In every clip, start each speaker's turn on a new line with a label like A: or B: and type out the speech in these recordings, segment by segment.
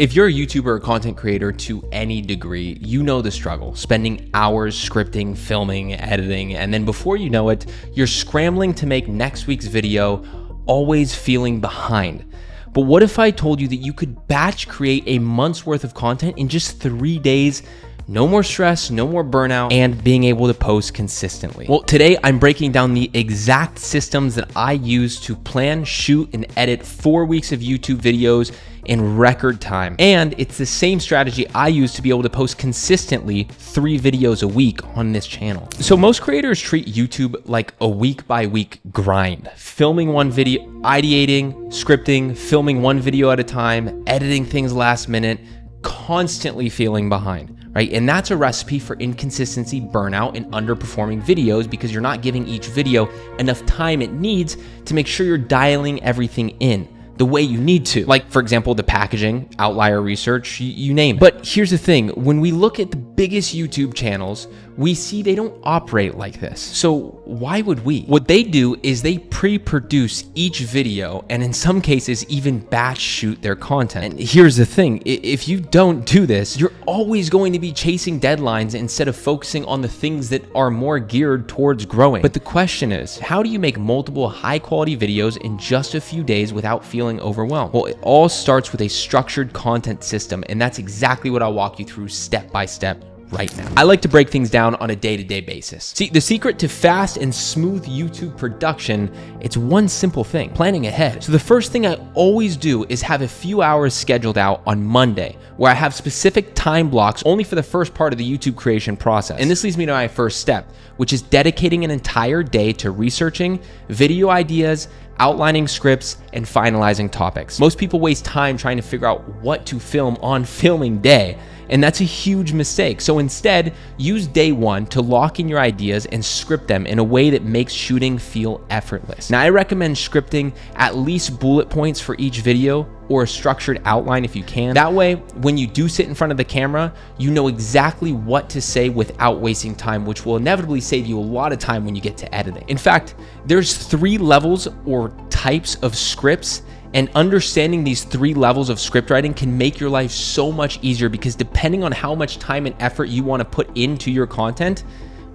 A: If you're a YouTuber or content creator to any degree, you know the struggle, spending hours scripting, filming, editing, and then before you know it, you're scrambling to make next week's video, always feeling behind. But what if I told you that you could batch create a month's worth of content in just 3 days? No more stress, no more burnout, and being able to post consistently. Well, today I'm breaking down the exact systems that I use to plan, shoot, and edit 4 weeks of YouTube videos in record time. And it's the same strategy I use to be able to post consistently 3 videos a week on this channel. So most creators treat YouTube like a week by week grind, filming one video, ideating, scripting, filming one video at a time, editing things last minute, constantly feeling behind. Right? And that's a recipe for inconsistency, burnout, and underperforming videos because you're not giving each video enough time it needs to make sure you're dialing everything in the way you need to. Like, for example, the packaging, outlier research, you name it. But here's the thing, when we look at the biggest YouTube channels, we see they don't operate like this. So why would we? What they do is they pre-produce each video and in some cases even batch shoot their content. And here's the thing, if you don't do this, you're always going to be chasing deadlines instead of focusing on the things that are more geared towards growing. But the question is, how do you make multiple high quality videos in just a few days without feeling overwhelmed? Well, it all starts with a structured content system, and that's exactly what I'll walk you through step by step right now. I like to break things down on a day-to-day basis. See, the secret to fast and smooth YouTube production, it's one simple thing, planning ahead. So the first thing I always do is have a few hours scheduled out on Monday, where I have specific time blocks only for the first part of the YouTube creation process. And this leads me to my first step, which is dedicating an entire day to researching video ideas, outlining scripts, and finalizing topics. Most people waste time trying to figure out what to film on filming day, and that's a huge mistake. So instead, use day one to lock in your ideas and script them in a way that makes shooting feel effortless. Now, I recommend scripting at least bullet points for each video or a structured outline if you can. That way, when you do sit in front of the camera, you know exactly what to say without wasting time, which will inevitably save you a lot of time when you get to editing. In fact, there's 3 levels or types of scripts, and understanding these 3 levels of script writing can make your life so much easier because depending on how much time and effort you want to put into your content,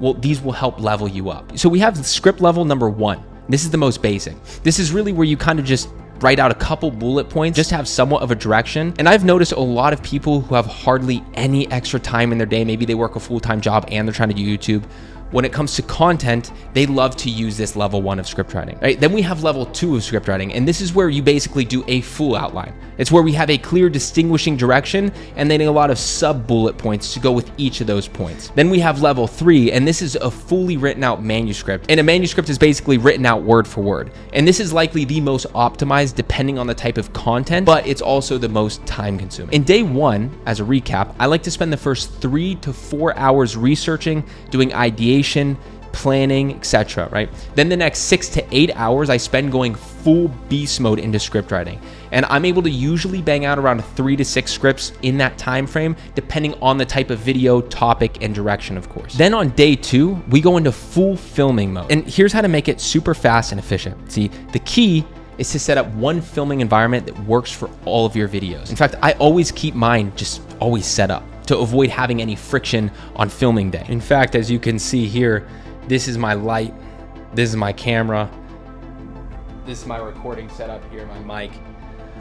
A: well, these will help level you up. So we have script level number 1. This is the most basic. This is really where you kind of just write out a couple bullet points, just have somewhat of a direction. And I've noticed a lot of people who have hardly any extra time in their day, maybe they work a full-time job and they're trying to do YouTube. When it comes to content, they love to use this level 1 of script writing, right? Then we have level 2 of script writing, and this is where you basically do a full outline. It's where we have a clear distinguishing direction and then a lot of sub bullet points to go with each of those points. Then we have level 3, and this is a fully written out manuscript. And a manuscript is basically written out word for word. And this is likely the most optimized depending on the type of content, but it's also the most time consuming. In day 1, as a recap, I like to spend the first 3 to 4 hours researching, doing ideation, planning, etc., right? Then the next 6 to 8 hours I spend going full beast mode into script writing. And I'm able to usually bang out around 3 to 6 scripts in that time frame, depending on the type of video, topic, and direction, of course. Then on day 2, we go into full filming mode. And here's how to make it super fast and efficient. See, the key is to set up one filming environment that works for all of your videos. In fact, I always keep mine just always set up to avoid having any friction on filming day. In fact, as you can see here, this is my light, this is my camera, this is my recording setup here, my mic.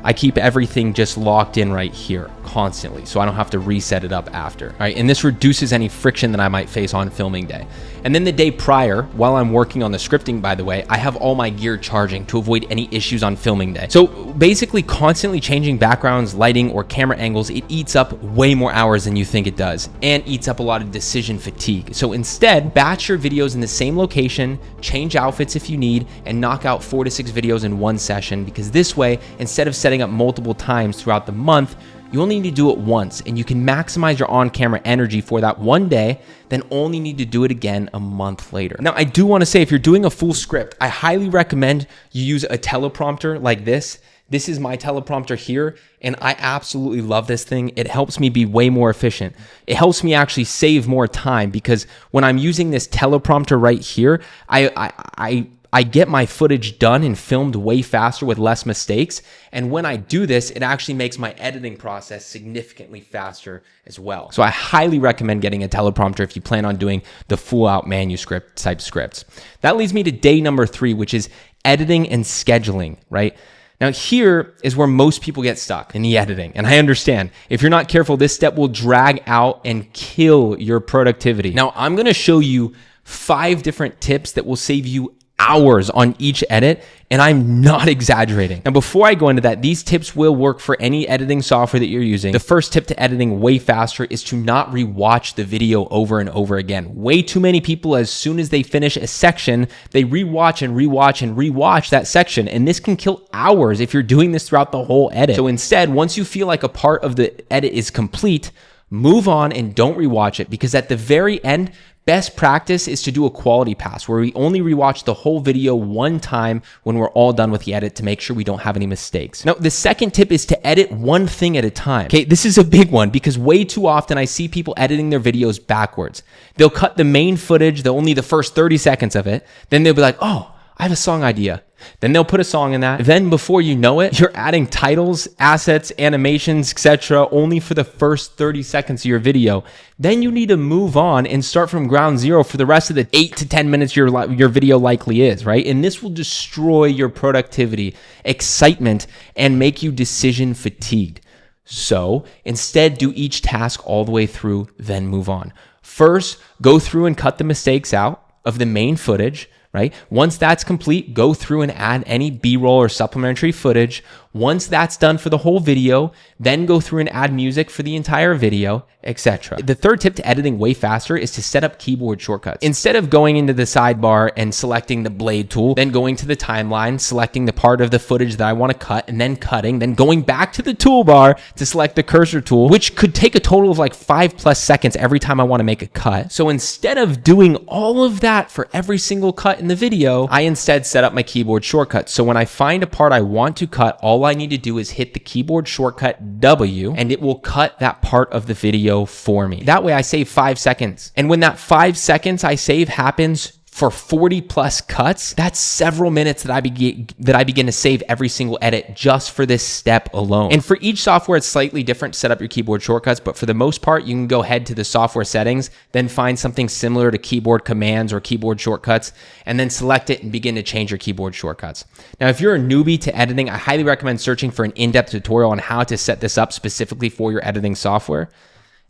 A: I keep everything just locked in right here constantly, so I don't have to reset it up after, all right? And this reduces any friction that I might face on filming day. And then the day prior, while I'm working on the scripting, by the way, I have all my gear charging to avoid any issues on filming day. So basically constantly changing backgrounds, lighting, or camera angles, it eats up way more hours than you think it does and eats up a lot of decision fatigue. So instead, batch your videos in the same location, change outfits if you need, and knock out 4 to 6 videos in one session, because this way, instead of setting up multiple times throughout the month, you only need to do it once, and you can maximize your on-camera energy for that one day, then only need to do it again a month later. Now, I do want to say, if you're doing a full script, I highly recommend you use a teleprompter like this. This is my teleprompter here, and I absolutely love this thing. It helps me be way more efficient. It helps me actually save more time, because when I'm using this teleprompter right here, I I get my footage done and filmed way faster with less mistakes. And when I do this, it actually makes my editing process significantly faster as well. So I highly recommend getting a teleprompter if you plan on doing the full out manuscript type scripts. That leads me to day number 3, which is editing and scheduling, right? Now here is where most people get stuck in the editing. And I understand if you're not careful, this step will drag out and kill your productivity. Now I'm going to show you 5 different tips that will save you hours on each edit, and I'm not exaggerating. Now, before I go into that, these tips will work for any editing software that you're using. The first tip to editing way faster is to not rewatch the video over and over again. Way too many people, as soon as they finish a section, they rewatch and rewatch and rewatch that section, and this can kill hours if you're doing this throughout the whole edit. So instead, once you feel like a part of the edit is complete, move on and don't rewatch it, because at the very end, best practice is to do a quality pass where we only rewatch the whole video one time when we're all done with the edit to make sure we don't have any mistakes. Now, the second tip is to edit one thing at a time. Okay, this is a big one because way too often I see people editing their videos backwards. They'll cut the main footage, only the first 30 seconds of it. Then they'll be like, oh, I have a song idea. Then they'll put a song in that. Then before you know it, you're adding titles, assets, animations, etc. only for the first 30 seconds of your video. Then you need to move on and start from ground zero for the rest of the 8 to 10 minutes your video likely is, right? And this will destroy your productivity, excitement, and make you decision fatigued. So instead, do each task all the way through, then move on. First, go through and cut the mistakes out of the main footage, right? Once that's complete, go through and add any B-roll or supplementary footage. Once that's done for the whole video, then go through and add music for the entire video, etc. The third tip to editing way faster is to set up keyboard shortcuts. Instead of going into the sidebar and selecting the blade tool, then going to the timeline, selecting the part of the footage that I want to cut, and then cutting, then going back to the toolbar to select the cursor tool, which could take a total of like 5+ seconds every time I want to make a cut. So instead of doing all of that for every single cut in the video, I instead set up my keyboard shortcuts. So when I find a part I want to cut, all I need to do is hit the keyboard shortcut W, and it will cut that part of the video for me. That way I save 5 seconds. And when that 5 seconds I save happens for 40+ cuts, that's several minutes that I begin to save every single edit just for this step alone. And for each software, it's slightly different to set up your keyboard shortcuts, but for the most part, you can go ahead to the software settings, then find something similar to keyboard commands or keyboard shortcuts, and then select it and begin to change your keyboard shortcuts. Now, if you're a newbie to editing, I highly recommend searching for an in-depth tutorial on how to set this up specifically for your editing software,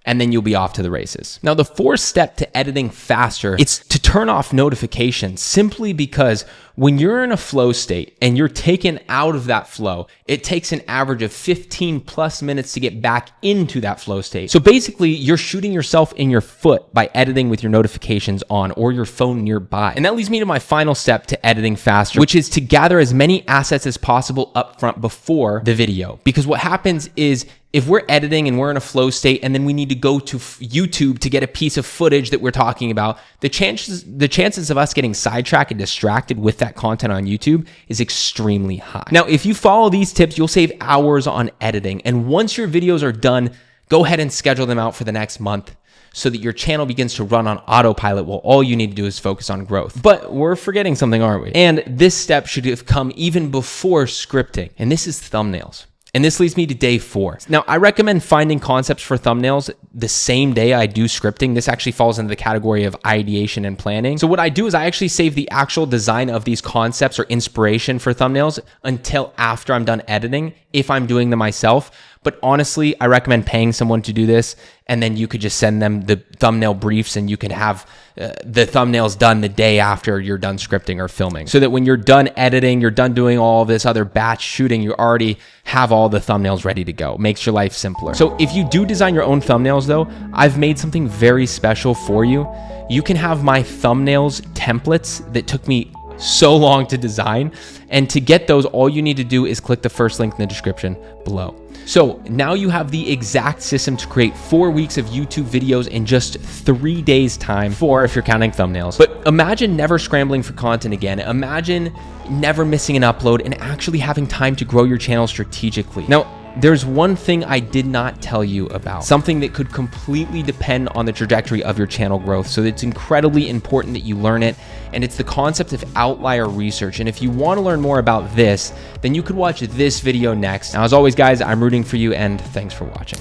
A: and then you'll be off to the races. Now, the fourth step to editing faster, it's to turn off notifications, simply because when you're in a flow state and you're taken out of that flow, it takes an average of 15+ minutes to get back into that flow state. So basically, you're shooting yourself in your foot by editing with your notifications on or your phone nearby. And that leads me to my final step to editing faster, which is to gather as many assets as possible up front before the video. Because what happens is, if we're editing and we're in a flow state and then we need to go to YouTube to get a piece of footage that we're talking about, the chances of us getting sidetracked and distracted with that content on YouTube is extremely high. Now, if you follow these tips, you'll save hours on editing. And once your videos are done, go ahead and schedule them out for the next month so that your channel begins to run on autopilot while all you need to do is focus on growth. But we're forgetting something, aren't we? And this step should have come even before scripting, and this is thumbnails. And this leads me to day 4. Now, I recommend finding concepts for thumbnails the same day I do scripting. This actually falls into the category of ideation and planning. So what I do is I actually save the actual design of these concepts or inspiration for thumbnails until after I'm done editing, if I'm doing them myself. But honestly, I recommend paying someone to do this, and then you could just send them the thumbnail briefs and you can have the thumbnails done the day after you're done scripting or filming. So that when you're done editing, you're done doing all this other batch shooting, you already have all the thumbnails ready to go. Makes your life simpler. So if you do design your own thumbnails though, I've made something very special for you. You can have my thumbnails templates that took me so long to design. And to get those, all you need to do is click the first link in the description below. So now you have the exact system to create 4 weeks of YouTube videos in just 3 days time, 4 if you're counting thumbnails. But imagine never scrambling for content again. Imagine never missing an upload and actually having time to grow your channel strategically. Now, there's one thing I did not tell you about, something that could completely depend on the trajectory of your channel growth. So it's incredibly important that you learn it. And it's the concept of outlier research. And if you want to learn more about this, then you could watch this video next. Now, as always, guys, I'm rooting for you, and thanks for watching.